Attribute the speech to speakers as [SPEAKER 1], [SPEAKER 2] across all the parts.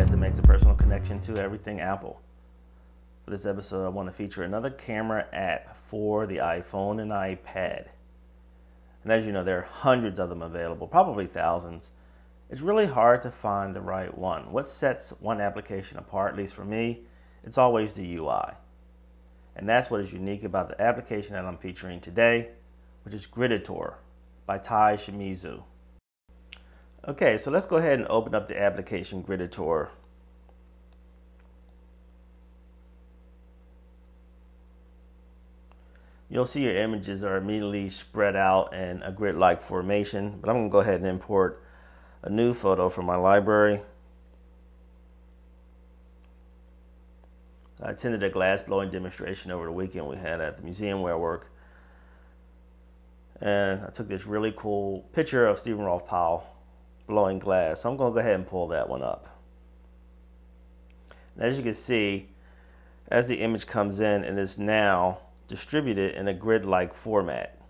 [SPEAKER 1] podcast that makes a personal connection to everything Apple. For this episode, I want to feature another camera app for the iPhone and iPad. And as you know, there are hundreds of them available, probably thousands. It's really hard to find the right one. What sets one application apart, at least for me, it's always the UI. And that's what is unique about the application that I'm featuring today, which is Gridditor by Tai Shimizu. Okay, so let's go ahead and open up the application Gridditor. You'll see your images are immediately spread out in a grid-like formation, but I'm going to go ahead and import a new photo from my library. I attended a glass blowing demonstration over the weekend we had at the museum where I work. And I took this really cool picture of Stephen Rolfe Powell blowing glass. So I'm going to go ahead and pull that one up. And as you can see, as the image comes in, it is now distributed in a grid-like format.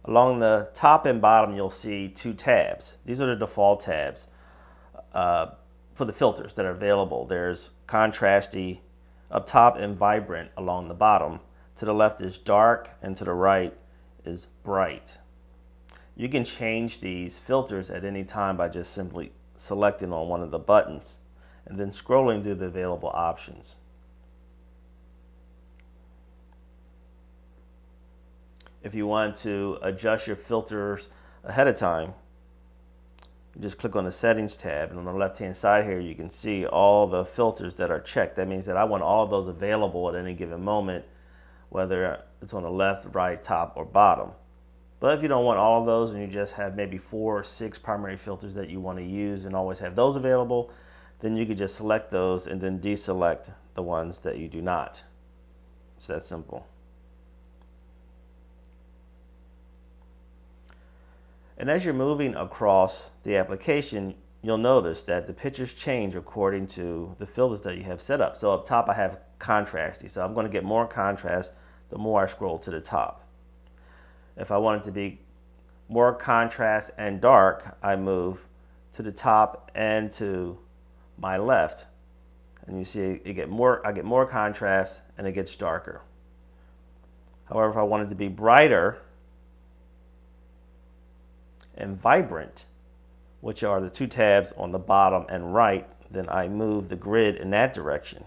[SPEAKER 1] Along the top and bottom, you'll see two tabs. These are the default tabs for the filters that are available. There's contrasty up top and vibrant along the bottom. To the left is dark and to the right is bright. You can change these filters at any time by just simply selecting on one of the buttons and then scrolling through the available options. If you want to adjust your filters ahead of time, you just click on the settings tab, and on the left hand side here you can see all the filters that are checked. That means that I want all of those available at any given moment, whether it's on the left, right, top, or bottom. But if you don't want all of those and you just have maybe 4 or 6 primary filters that you want to use and always have those available, then you can just select those and then deselect the ones that you do not. It's that simple. And as you're moving across the application, you'll notice that the pictures change according to the filters that you have set up. So up top I have contrasty, so I'm going to get more contrast the more I scroll to the top. If I want it to be more contrast and dark, I move to the top and to my left. And you see I get more contrast and it gets darker. However, if I want it to be brighter and vibrant, which are the two tabs on the bottom and right, then I move the grid in that direction.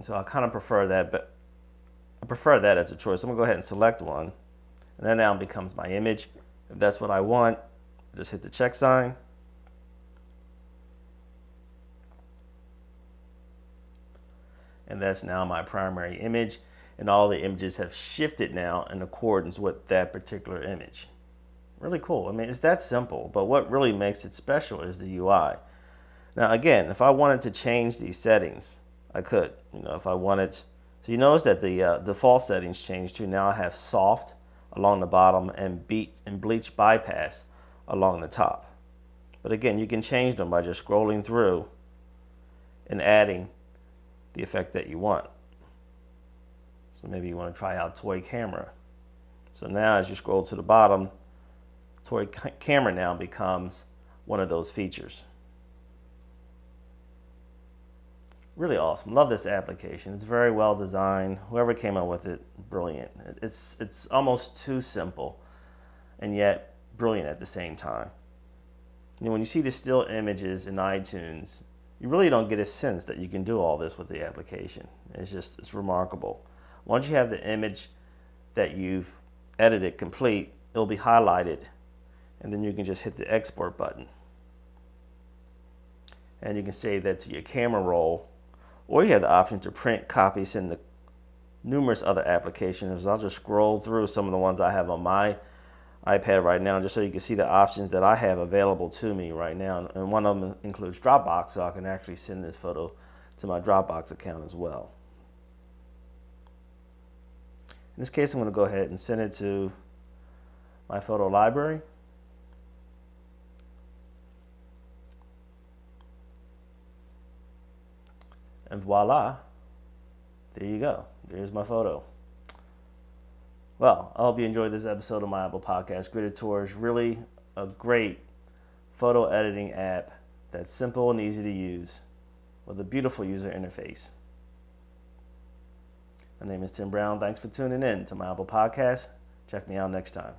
[SPEAKER 1] So I kind of prefer that, but I prefer that as a choice. I'm going to go ahead and select one, and that now becomes my image. If that's what I want, just hit the check sign. And that's now my primary image, and all the images have shifted now in accordance with that particular image. Really cool. I mean, it's that simple, but what really makes it special is the UI. Now again, if I wanted to change these settings, I could. If I wanted, so you notice that the default settings changed too. Now I have soft along the bottom and bleach bypass along the top. But again, you can change them by just scrolling through and adding the effect that you want. So maybe you want to try out toy camera. So now as you scroll to the bottom, toy camera now becomes one of those features. Really awesome. Love this application. It's very well designed. Whoever came up with it, brilliant. It's almost too simple and yet brilliant at the same time. When you see the still images in iTunes, you really don't get a sense that you can do all this with the application. It's remarkable. Once you have the image that you've edited complete, it'll be highlighted, and then you can just hit the export button. And you can save that to your camera roll, or you have the option to print copies in the numerous other applications. I'll just scroll through some of the ones I have on my iPad right now, just so you can see the options that I have available to me right now. And one of them includes Dropbox, so I can actually send this photo to my Dropbox account as well. In this case, I'm going to go ahead and send it to my photo library. And voila, there you go. There's my photo. Well, I hope you enjoyed this episode of my Apple podcast. Gridditor is really a great photo editing app that's simple and easy to use with a beautiful user interface. My name is Tim Brown. Thanks for tuning in to my Apple Podcast. Check me out next time.